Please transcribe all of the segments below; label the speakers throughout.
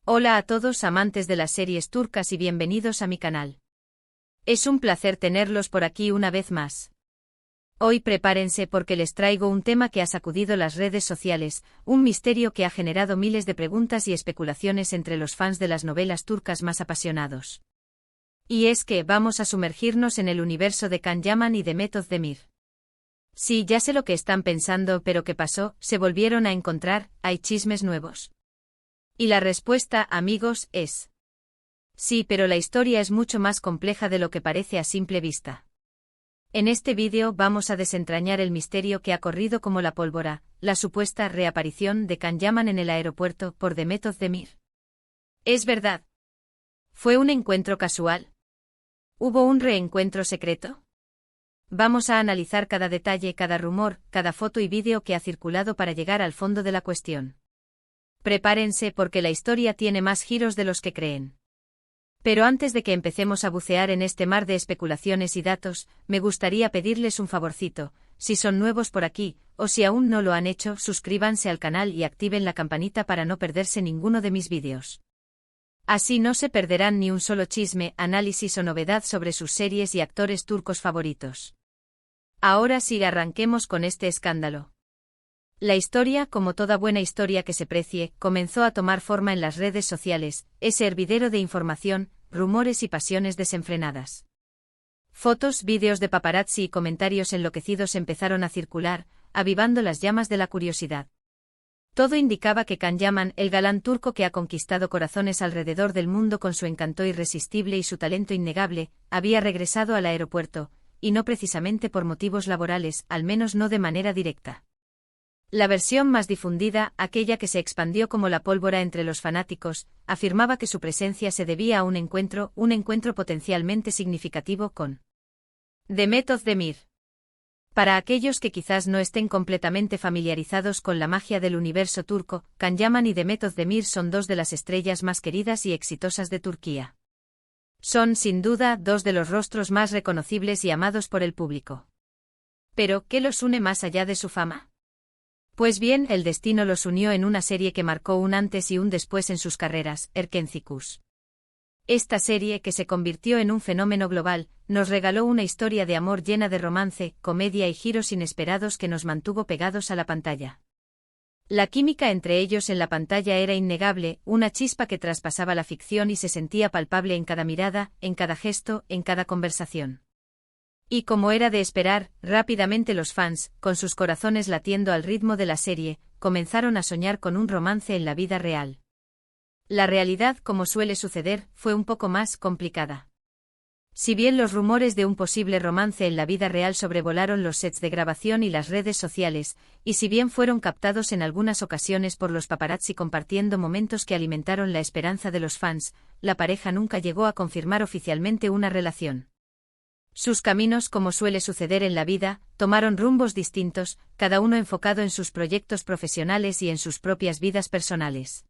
Speaker 1: Hola a todos amantes de las series turcas y bienvenidos a mi canal. Es un placer tenerlos por aquí una vez más. Hoy prepárense porque les traigo un tema que ha sacudido las redes sociales, un misterio que ha generado miles de preguntas y especulaciones entre los fans de las novelas turcas más apasionados. Y es que vamos a sumergirnos en el universo de Can Yaman y de Demet Özdemir. Sí, ya sé lo que están pensando, pero ¿qué pasó? ¿Se volvieron a encontrar? ¿Hay chismes nuevos? Y la respuesta, amigos, es: sí, pero la historia es mucho más compleja de lo que parece a simple vista. En este vídeo vamos a desentrañar el misterio que ha corrido como la pólvora, la supuesta reaparición de Can Yaman en el aeropuerto por Demet Özdemir. ¿Es verdad? ¿Fue un encuentro casual? ¿Hubo un reencuentro secreto? Vamos a analizar cada detalle, cada rumor, cada foto y vídeo que ha circulado para llegar al fondo de la cuestión. Prepárense porque la historia tiene más giros de los que creen. Pero antes de que empecemos a bucear en este mar de especulaciones y datos, me gustaría pedirles un favorcito: si son nuevos por aquí, o si aún no lo han hecho, suscríbanse al canal y activen la campanita para no perderse ninguno de mis vídeos. Así no se perderán ni un solo chisme, análisis o novedad sobre sus series y actores turcos favoritos. Ahora sí, arranquemos con este escándalo. La historia, como toda buena historia que se precie, comenzó a tomar forma en las redes sociales, ese hervidero de información, rumores y pasiones desenfrenadas. Fotos, vídeos de paparazzi y comentarios enloquecidos empezaron a circular, avivando las llamas de la curiosidad. Todo indicaba que Can Yaman, el galán turco que ha conquistado corazones alrededor del mundo con su encanto irresistible y su talento innegable, había regresado al aeropuerto, y no precisamente por motivos laborales, al menos no de manera directa. La versión más difundida, aquella que se expandió como la pólvora entre los fanáticos, afirmaba que su presencia se debía a un encuentro potencialmente significativo con Demet Özdemir. Para aquellos que quizás no estén completamente familiarizados con la magia del universo turco, Can Yaman y Demet Özdemir son dos de las estrellas más queridas y exitosas de Turquía. Son, sin duda, dos de los rostros más reconocibles y amados por el público. Pero, ¿qué los une más allá de su fama? Pues bien, el destino los unió en una serie que marcó un antes y un después en sus carreras, Erkencikus. Esta serie, que se convirtió en un fenómeno global, nos regaló una historia de amor llena de romance, comedia y giros inesperados que nos mantuvo pegados a la pantalla. La química entre ellos en la pantalla era innegable, una chispa que traspasaba la ficción y se sentía palpable en cada mirada, en cada gesto, en cada conversación. Y como era de esperar, rápidamente los fans, con sus corazones latiendo al ritmo de la serie, comenzaron a soñar con un romance en la vida real. La realidad, como suele suceder, fue un poco más complicada. Si bien los rumores de un posible romance en la vida real sobrevolaron los sets de grabación y las redes sociales, y si bien fueron captados en algunas ocasiones por los paparazzi compartiendo momentos que alimentaron la esperanza de los fans, la pareja nunca llegó a confirmar oficialmente una relación. Sus caminos, como suele suceder en la vida, tomaron rumbos distintos, cada uno enfocado en sus proyectos profesionales y en sus propias vidas personales.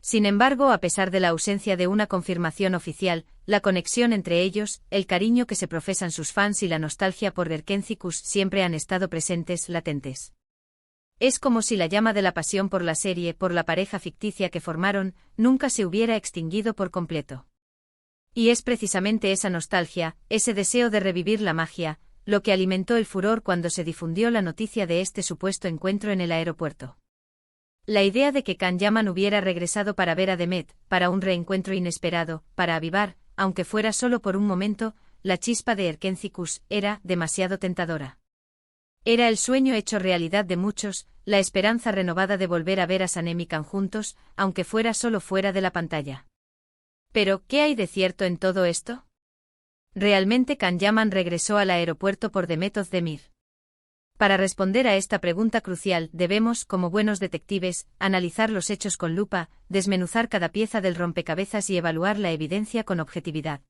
Speaker 1: Sin embargo, a pesar de la ausencia de una confirmación oficial, la conexión entre ellos, el cariño que se profesan sus fans y la nostalgia por Erkencikus siempre han estado presentes, latentes. Es como si la llama de la pasión por la serie, por la pareja ficticia que formaron, nunca se hubiera extinguido por completo. Y es precisamente esa nostalgia, ese deseo de revivir la magia, lo que alimentó el furor cuando se difundió la noticia de este supuesto encuentro en el aeropuerto. La idea de que Can Yaman hubiera regresado para ver a Demet, para un reencuentro inesperado, para avivar, aunque fuera solo por un momento, la chispa de Erkencikus, era demasiado tentadora. Era el sueño hecho realidad de muchos, la esperanza renovada de volver a ver a Sanem y Can juntos, aunque fuera solo fuera de la pantalla. Pero, ¿qué hay de cierto en todo esto? ¿Realmente Can Yaman regresó al aeropuerto por Demet Özdemir? Para responder a esta pregunta crucial, debemos, como buenos detectives, analizar los hechos con lupa, desmenuzar cada pieza del rompecabezas y evaluar la evidencia con objetividad.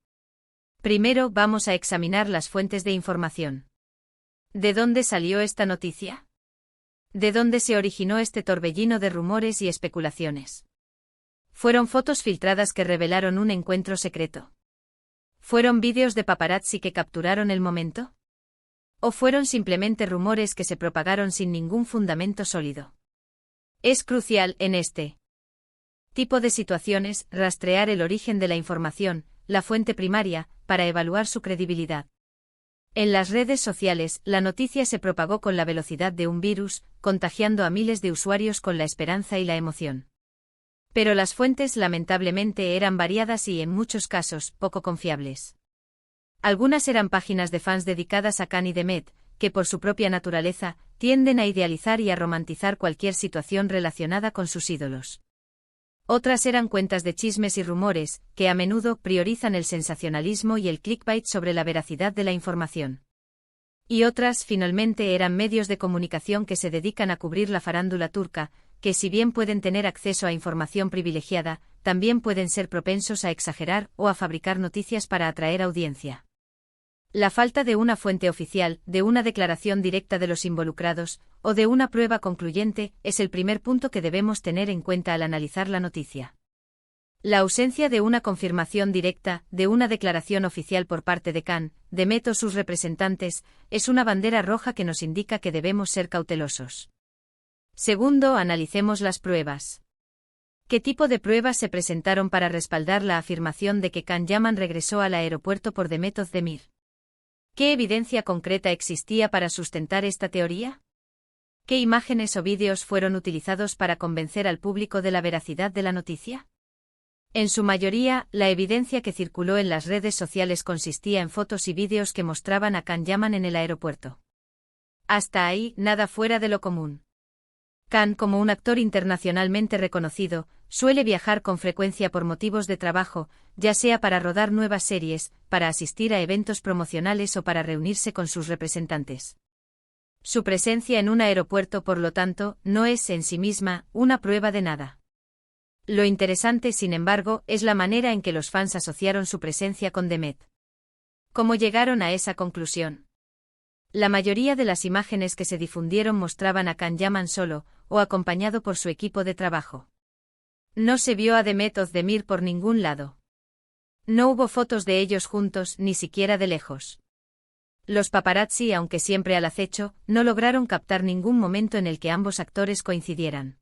Speaker 1: Primero, vamos a examinar las fuentes de información. ¿De dónde salió esta noticia? ¿De dónde se originó este torbellino de rumores y especulaciones? ¿Fueron fotos filtradas que revelaron un encuentro secreto? ¿Fueron vídeos de paparazzi que capturaron el momento? ¿O fueron simplemente rumores que se propagaron sin ningún fundamento sólido? Es crucial, en este Tipo de situaciones, rastrear el origen de la información, la fuente primaria, para evaluar su credibilidad. En las redes sociales, la noticia se propagó con la velocidad de un virus, contagiando a miles de usuarios con la esperanza y la emoción. Pero las fuentes lamentablemente eran variadas y, en muchos casos, poco confiables. Algunas eran páginas de fans dedicadas a Khan y Demet, que por su propia naturaleza, tienden a idealizar y a romantizar cualquier situación relacionada con sus ídolos. Otras eran cuentas de chismes y rumores, que a menudo priorizan el sensacionalismo y el clickbait sobre la veracidad de la información. Y otras, finalmente, eran medios de comunicación que se dedican a cubrir la farándula turca, que si bien pueden tener acceso a información privilegiada, también pueden ser propensos a exagerar o a fabricar noticias para atraer audiencia. La falta de una fuente oficial, de una declaración directa de los involucrados, o de una prueba concluyente, es el primer punto que debemos tener en cuenta al analizar la noticia. La ausencia de una confirmación directa, de una declaración oficial por parte de Khan, Demet o sus representantes, es una bandera roja que nos indica que debemos ser cautelosos. Segundo, analicemos las pruebas. ¿Qué tipo de pruebas se presentaron para respaldar la afirmación de que Khan Yaman regresó al aeropuerto por Demet Özdemir? ¿Qué evidencia concreta existía para sustentar esta teoría? ¿Qué imágenes o vídeos fueron utilizados para convencer al público de la veracidad de la noticia? En su mayoría, la evidencia que circuló en las redes sociales consistía en fotos y vídeos que mostraban a Khan Yaman en el aeropuerto. Hasta ahí, nada fuera de lo común. Khan, como un actor internacionalmente reconocido, suele viajar con frecuencia por motivos de trabajo, ya sea para rodar nuevas series, para asistir a eventos promocionales o para reunirse con sus representantes. Su presencia en un aeropuerto, por lo tanto, no es en sí misma una prueba de nada. Lo interesante, sin embargo, es la manera en que los fans asociaron su presencia con Demet. ¿Cómo llegaron a esa conclusión? La mayoría de las imágenes que se difundieron mostraban a Khan Yaman solo, o acompañado por su equipo de trabajo. No se vio a Demet Özdemir por ningún lado. No hubo fotos de ellos juntos, ni siquiera de lejos. Los paparazzi, aunque siempre al acecho, no lograron captar ningún momento en el que ambos actores coincidieran.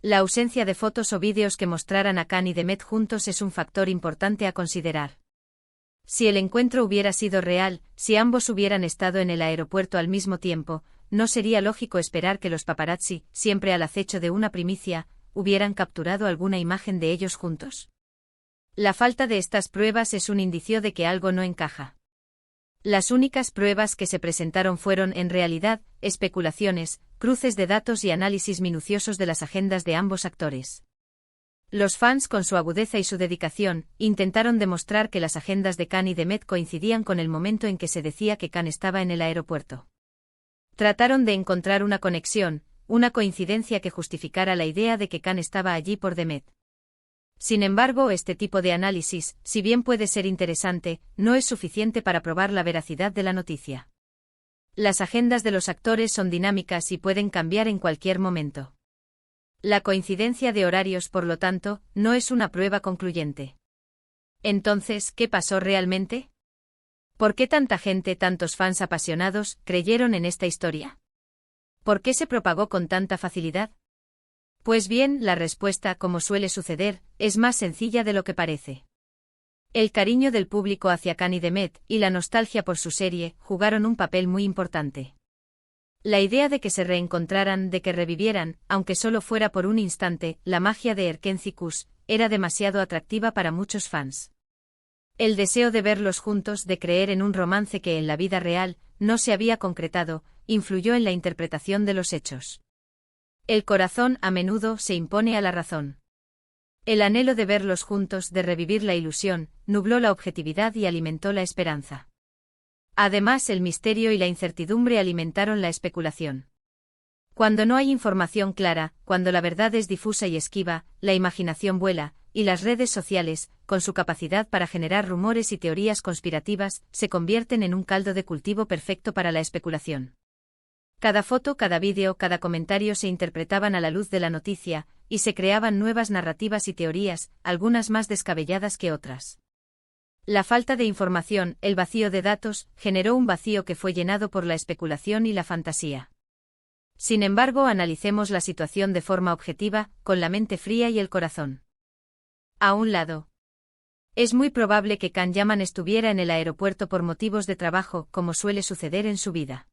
Speaker 1: La ausencia de fotos o vídeos que mostraran a Khan y Demet juntos es un factor importante a considerar. Si el encuentro hubiera sido real, si ambos hubieran estado en el aeropuerto al mismo tiempo, no sería lógico esperar que los paparazzi, siempre al acecho de una primicia, hubieran capturado alguna imagen de ellos juntos. La falta de estas pruebas es un indicio de que algo no encaja. Las únicas pruebas que se presentaron fueron, en realidad, especulaciones, cruces de datos y análisis minuciosos de las agendas de ambos actores. Los fans, con su agudeza y su dedicación, intentaron demostrar que las agendas de Khan y Demet coincidían con el momento en que se decía que Khan estaba en el aeropuerto. Trataron de encontrar una conexión, una coincidencia que justificara la idea de que Khan estaba allí por Demet. Sin embargo, este tipo de análisis, si bien puede ser interesante, no es suficiente para probar la veracidad de la noticia. Las agendas de los actores son dinámicas y pueden cambiar en cualquier momento. La coincidencia de horarios, por lo tanto, no es una prueba concluyente. Entonces, ¿qué pasó realmente? ¿Por qué tanta gente, tantos fans apasionados, creyeron en esta historia? ¿Por qué se propagó con tanta facilidad? Pues bien, la respuesta, como suele suceder, es más sencilla de lo que parece. El cariño del público hacia Khan y Demet, y la nostalgia por su serie, jugaron un papel muy importante. La idea de que se reencontraran, de que revivieran, aunque solo fuera por un instante, la magia de Erkenci-Kuş, era demasiado atractiva para muchos fans. El deseo de verlos juntos, de creer en un romance que en la vida real no se había concretado, influyó en la interpretación de los hechos. El corazón a menudo se impone a la razón. El anhelo de verlos juntos, de revivir la ilusión, nubló la objetividad y alimentó la esperanza. Además, el misterio y la incertidumbre alimentaron la especulación. Cuando no hay información clara, cuando la verdad es difusa y esquiva, la imaginación vuela, y las redes sociales, con su capacidad para generar rumores y teorías conspirativas, se convierten en un caldo de cultivo perfecto para la especulación. Cada foto, cada vídeo, cada comentario se interpretaban a la luz de la noticia, y se creaban nuevas narrativas y teorías, algunas más descabelladas que otras. La falta de información, el vacío de datos, generó un vacío que fue llenado por la especulación y la fantasía. Sin embargo, analicemos la situación de forma objetiva, con la mente fría y el corazón. A un lado. Es muy probable que Can Yaman estuviera en el aeropuerto por motivos de trabajo, como suele suceder en su vida.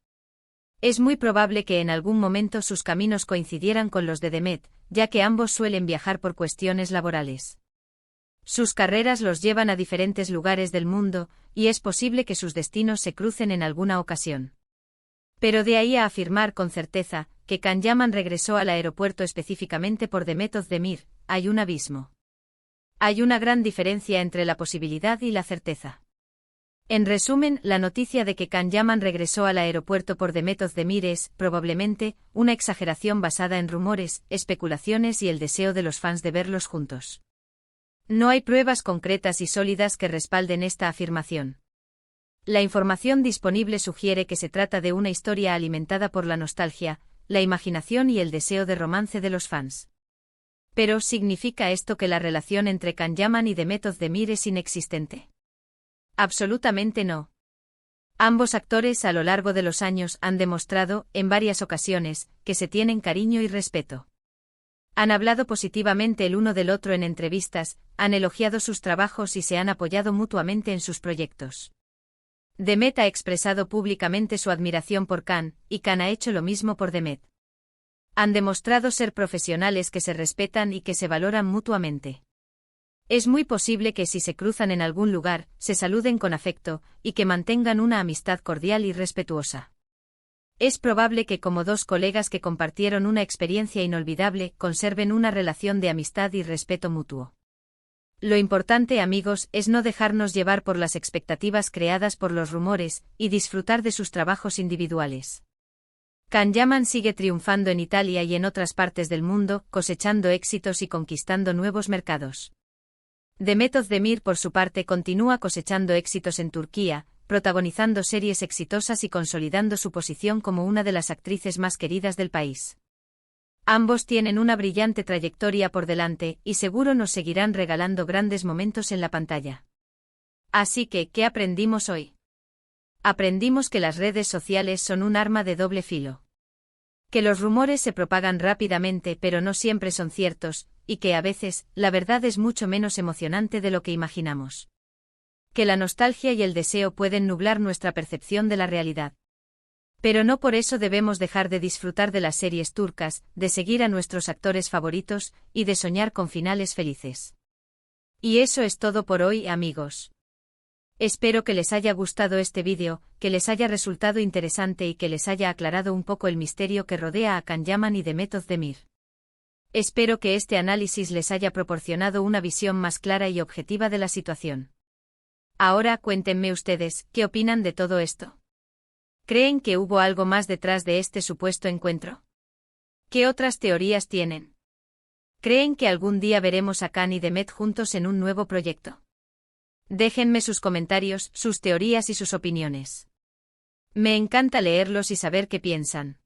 Speaker 1: Es muy probable que en algún momento sus caminos coincidieran con los de Demet, ya que ambos suelen viajar por cuestiones laborales. Sus carreras los llevan a diferentes lugares del mundo, y es posible que sus destinos se crucen en alguna ocasión. Pero de ahí a afirmar con certeza que Can Yaman regresó al aeropuerto específicamente por Demet Özdemir, hay un abismo. Hay una gran diferencia entre la posibilidad y la certeza. En resumen, la noticia de que Can Yaman regresó al aeropuerto por Demet Özdemir es, probablemente, una exageración basada en rumores, especulaciones y el deseo de los fans de verlos juntos. No hay pruebas concretas y sólidas que respalden esta afirmación. La información disponible sugiere que se trata de una historia alimentada por la nostalgia, la imaginación y el deseo de romance de los fans. Pero, ¿significa esto que la relación entre Can Yaman y Demet Özdemir es inexistente? Absolutamente no. Ambos actores a lo largo de los años han demostrado, en varias ocasiones, que se tienen cariño y respeto. Han hablado positivamente el uno del otro en entrevistas, han elogiado sus trabajos y se han apoyado mutuamente en sus proyectos. Demet ha expresado públicamente su admiración por Can, y Can ha hecho lo mismo por Demet. Han demostrado ser profesionales que se respetan y que se valoran mutuamente. Es muy posible que si se cruzan en algún lugar, se saluden con afecto, y que mantengan una amistad cordial y respetuosa. Es probable que como dos colegas que compartieron una experiencia inolvidable, conserven una relación de amistad y respeto mutuo. Lo importante, amigos, es no dejarnos llevar por las expectativas creadas por los rumores, y disfrutar de sus trabajos individuales. Can Yaman sigue triunfando en Italia y en otras partes del mundo, cosechando éxitos y conquistando nuevos mercados. Demet Özdemir, por su parte, continúa cosechando éxitos en Turquía, protagonizando series exitosas y consolidando su posición como una de las actrices más queridas del país. Ambos tienen una brillante trayectoria por delante, y seguro nos seguirán regalando grandes momentos en la pantalla. Así que, ¿qué aprendimos hoy? Aprendimos que las redes sociales son un arma de doble filo. Que los rumores se propagan rápidamente pero no siempre son ciertos, y que a veces, la verdad es mucho menos emocionante de lo que imaginamos. Que la nostalgia y el deseo pueden nublar nuestra percepción de la realidad. Pero no por eso debemos dejar de disfrutar de las series turcas, de seguir a nuestros actores favoritos, y de soñar con finales felices. Y eso es todo por hoy, amigos. Espero que les haya gustado este vídeo, que les haya resultado interesante y que les haya aclarado un poco el misterio que rodea a Can Yaman y Demet Özdemir. Espero que este análisis les haya proporcionado una visión más clara y objetiva de la situación. Ahora cuéntenme ustedes, ¿qué opinan de todo esto? ¿Creen que hubo algo más detrás de este supuesto encuentro? ¿Qué otras teorías tienen? ¿Creen que algún día veremos a Can y Demet juntos en un nuevo proyecto? Déjenme sus comentarios, sus teorías y sus opiniones. Me encanta leerlos y saber qué piensan.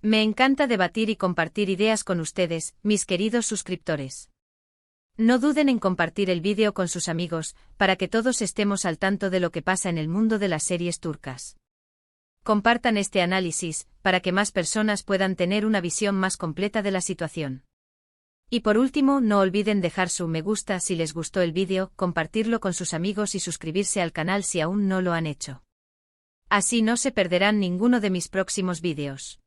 Speaker 1: Me encanta debatir y compartir ideas con ustedes, mis queridos suscriptores. No duden en compartir el vídeo con sus amigos, para que todos estemos al tanto de lo que pasa en el mundo de las series turcas. Compartan este análisis, para que más personas puedan tener una visión más completa de la situación. Y por último, no olviden dejar su me gusta si les gustó el vídeo, compartirlo con sus amigos y suscribirse al canal si aún no lo han hecho. Así no se perderán ninguno de mis próximos vídeos.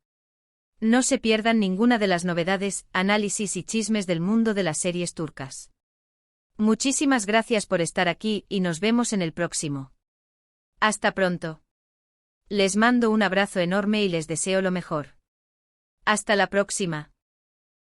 Speaker 1: No se pierdan ninguna de las novedades, análisis y chismes del mundo de las series turcas. Muchísimas gracias por estar aquí y nos vemos en el próximo. Hasta pronto. Les mando un abrazo enorme y les deseo lo mejor. Hasta la próxima.